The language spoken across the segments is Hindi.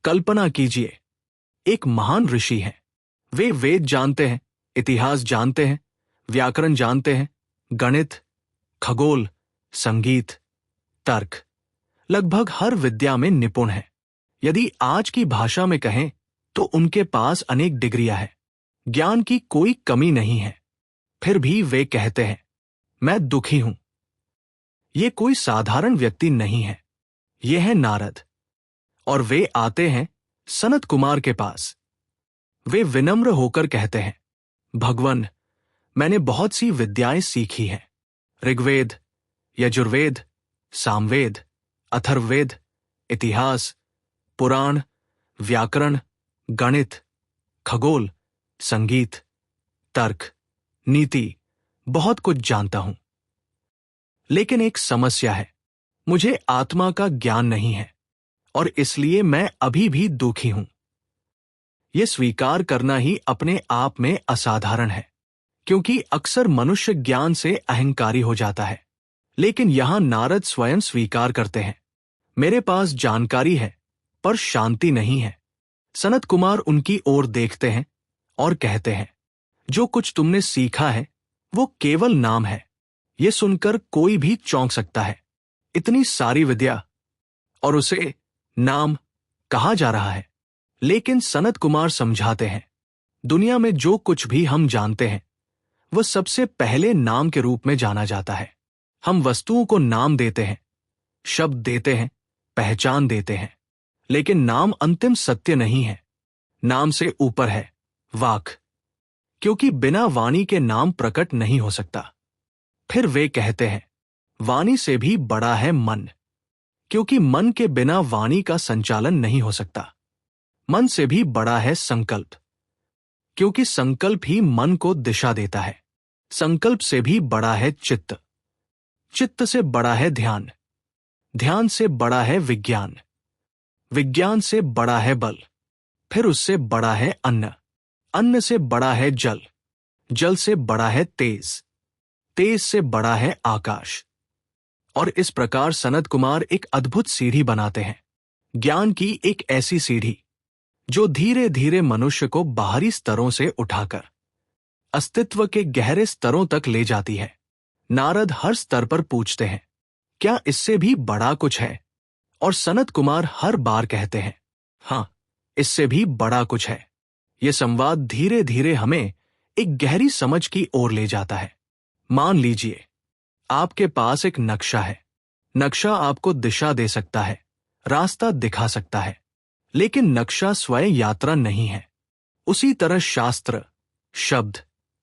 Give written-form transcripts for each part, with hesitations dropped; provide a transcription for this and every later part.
कल्पना कीजिए, एक महान ऋषि हैं। वे वेद जानते हैं, इतिहास जानते हैं, व्याकरण जानते हैं, गणित, खगोल, संगीत, तर्क, लगभग हर विद्या में निपुण हैं। यदि आज की भाषा में कहें तो उनके पास अनेक डिग्रियां हैं, ज्ञान की कोई कमी नहीं है। फिर भी वे कहते हैं, मैं दुखी हूं। ये कोई साधारण व्यक्ति नहीं है, ये है नारद। और वे आते हैं सनत कुमार के पास। वे विनम्र होकर कहते हैं, भगवन, मैंने बहुत सी विद्याएं सीखी हैं। ऋग्वेद, यजुर्वेद, सामवेद, अथर्ववेद, इतिहास, पुराण, व्याकरण, गणित, खगोल, संगीत, तर्क, नीति, बहुत कुछ जानता हूं। लेकिन एक समस्या है, मुझे आत्मा का ज्ञान नहीं है और इसलिए मैं अभी भी दुखी हूं। यह स्वीकार करना ही अपने आप में असाधारण है, क्योंकि अक्सर मनुष्य ज्ञान से अहंकारी हो जाता है। लेकिन यहां नारद स्वयं स्वीकार करते हैं, मेरे पास जानकारी है पर शांति नहीं है। सनत कुमार उनकी ओर देखते हैं और कहते हैं, जो कुछ तुमने सीखा है वो केवल नाम है। ये सुनकर कोई भी चौंक सकता है, इतनी सारी विद्या और उसे नाम कहा जा रहा है। लेकिन सनत कुमार समझाते हैं, दुनिया में जो कुछ भी हम जानते हैं वह सबसे पहले नाम के रूप में जाना जाता है। हम वस्तुओं को नाम देते हैं, शब्द देते हैं, पहचान देते हैं, लेकिन नाम अंतिम सत्य नहीं है। नाम से ऊपर है वाक, क्योंकि बिना वाणी के नाम प्रकट नहीं हो सकता। फिर वे कहते हैं, वाणी से भी बड़ा है मन, क्योंकि मन के बिना वाणी का संचालन नहीं हो सकता। मन से भी बड़ा है संकल्प, क्योंकि संकल्प ही मन को दिशा देता है। संकल्प से भी बड़ा है चित्त, चित्त से बड़ा है ध्यान, ध्यान से बड़ा है विज्ञान, विज्ञान से बड़ा है बल, फिर उससे बड़ा है अन्न, अन्न से बड़ा है जल, जल से बड़ा है तेज, तेज से बड़ा है आकाश। और इस प्रकार सनत कुमार एक अद्भुत सीढ़ी बनाते हैं, ज्ञान की एक ऐसी सीढ़ी जो धीरे धीरे मनुष्य को बाहरी स्तरों से उठाकर अस्तित्व के गहरे स्तरों तक ले जाती है। नारद हर स्तर पर पूछते हैं, क्या इससे भी बड़ा कुछ है? और सनत कुमार हर बार कहते हैं, हां, इससे भी बड़ा कुछ है। यह संवाद धीरे धीरे हमें एक गहरी समझ की ओर ले जाता है। मान लीजिए, आपके पास एक नक्शा है। नक्शा आपको दिशा दे सकता है, रास्ता दिखा सकता है, लेकिन नक्शा स्वयं यात्रा नहीं है। उसी तरह शास्त्र, शब्द,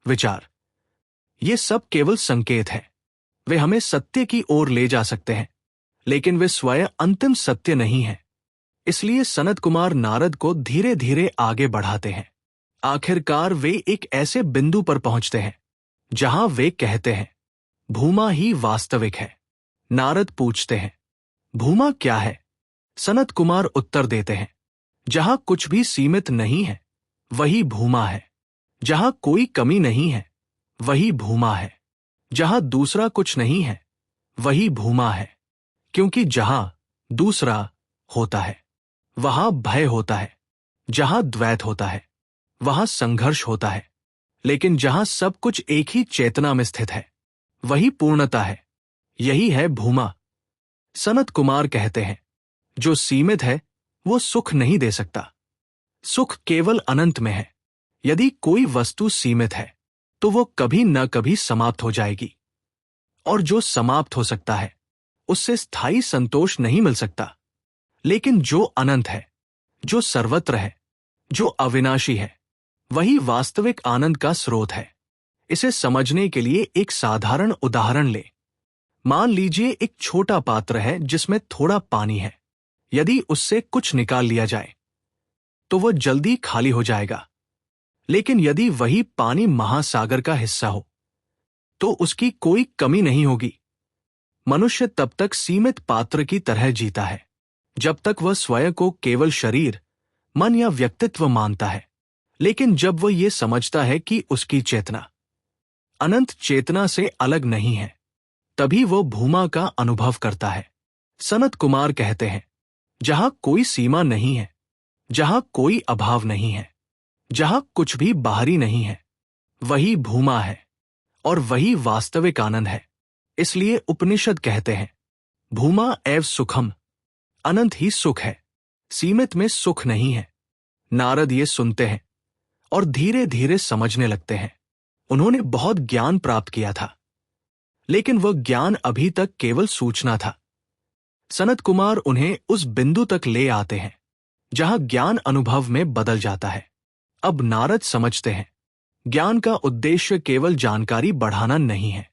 विचार, ये सब केवल संकेत है। वे हमें सत्य की ओर ले जा सकते हैं, लेकिन वे स्वयं अंतिम सत्य नहीं है। इसलिए सनत कुमार नारद को धीरे धीरे आगे बढ़ाते हैं। आखिरकार वे एक ऐसे बिंदु पर पहुंचते हैं जहां वे कहते हैं, भूमा ही वास्तविक है। नारद पूछते हैं, भूमा क्या है? सनत कुमार उत्तर देते हैं, जहां कुछ भी सीमित नहीं है वही भूमा है, जहां कोई कमी नहीं है वही भूमा है, जहां दूसरा कुछ नहीं है वही भूमा है। क्योंकि जहां दूसरा होता है वहां भय होता है, जहां द्वैत होता है वहां संघर्ष होता है, लेकिन जहां सब कुछ एक ही चेतना में स्थित है वही पूर्णता है। यही है भूमा। सनत कुमार कहते हैं, जो सीमित है वो सुख नहीं दे सकता। सुख केवल अनंत में है। यदि कोई वस्तु सीमित है तो वो कभी न कभी समाप्त हो जाएगी, और जो समाप्त हो सकता है उससे स्थायी संतोष नहीं मिल सकता। लेकिन जो अनंत है, जो सर्वत्र है, जो अविनाशी है, वही वास्तविक आनंद का स्रोत है। इसे समझने के लिए एक साधारण उदाहरण ले। मान लीजिए एक छोटा पात्र है जिसमें थोड़ा पानी है। यदि उससे कुछ निकाल लिया जाए तो वह जल्दी खाली हो जाएगा। लेकिन यदि वही पानी महासागर का हिस्सा हो तो उसकी कोई कमी नहीं होगी। मनुष्य तब तक सीमित पात्र की तरह जीता है जब तक वह स्वयं को केवल शरीर, मन या व्यक्तित्व मानता है। लेकिन जब वह यह समझता है कि उसकी चेतना अनंत चेतना से अलग नहीं है, तभी वो भूमा का अनुभव करता है। सनत कुमार कहते हैं, जहां कोई सीमा नहीं है जहां कोई अभाव नहीं है, जहां कुछ भी बाहरी नहीं है, वही भूमा है और वही वास्तविक आनंद है। इसलिए उपनिषद कहते हैं, भूमा एव सुखम, अनंत ही सुख है, सीमित में सुख नहीं है। नारद ये सुनते हैं और धीरे धीरे समझने लगते हैं। उन्होंने बहुत ज्ञान प्राप्त किया था, लेकिन वह ज्ञान अभी तक केवल सूचना था। सनत कुमार उन्हें उस बिंदु तक ले आते हैं जहां ज्ञान अनुभव में बदल जाता है। अब नारद समझते हैं, ज्ञान का उद्देश्य केवल जानकारी बढ़ाना नहीं है।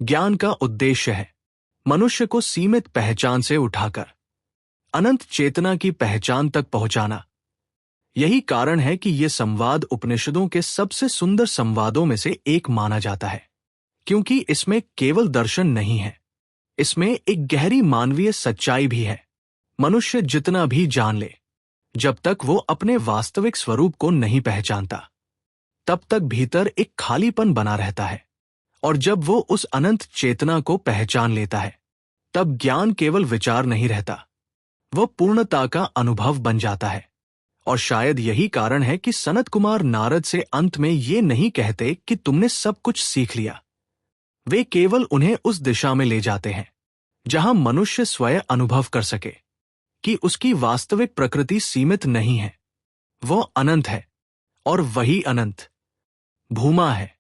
ज्ञान का उद्देश्य है मनुष्य को सीमित पहचान से उठाकर अनंत चेतना की पहचान तक पहुंचाना। यही कारण है कि यह संवाद उपनिषदों के सबसे सुंदर संवादों में से एक माना जाता है, क्योंकि इसमें केवल दर्शन नहीं है, इसमें एक गहरी मानवीय सच्चाई भी है। मनुष्य जितना भी जान ले, जब तक वो अपने वास्तविक स्वरूप को नहीं पहचानता, तब तक भीतर एक खालीपन बना रहता है। और जब वो उस अनंत चेतना को पहचान लेता है, तब ज्ञान केवल विचार नहीं रहता, वह पूर्णता का अनुभव बन जाता है। और शायद यही कारण है कि सनत कुमार नारद से अंत में ये नहीं कहते कि तुमने सब कुछ सीख लिया। वे केवल उन्हें उस दिशा में ले जाते हैं जहां मनुष्य स्वयं अनुभव कर सके कि उसकी वास्तविक प्रकृति सीमित नहीं है, वह अनंत है, और वही अनंत भूमा है।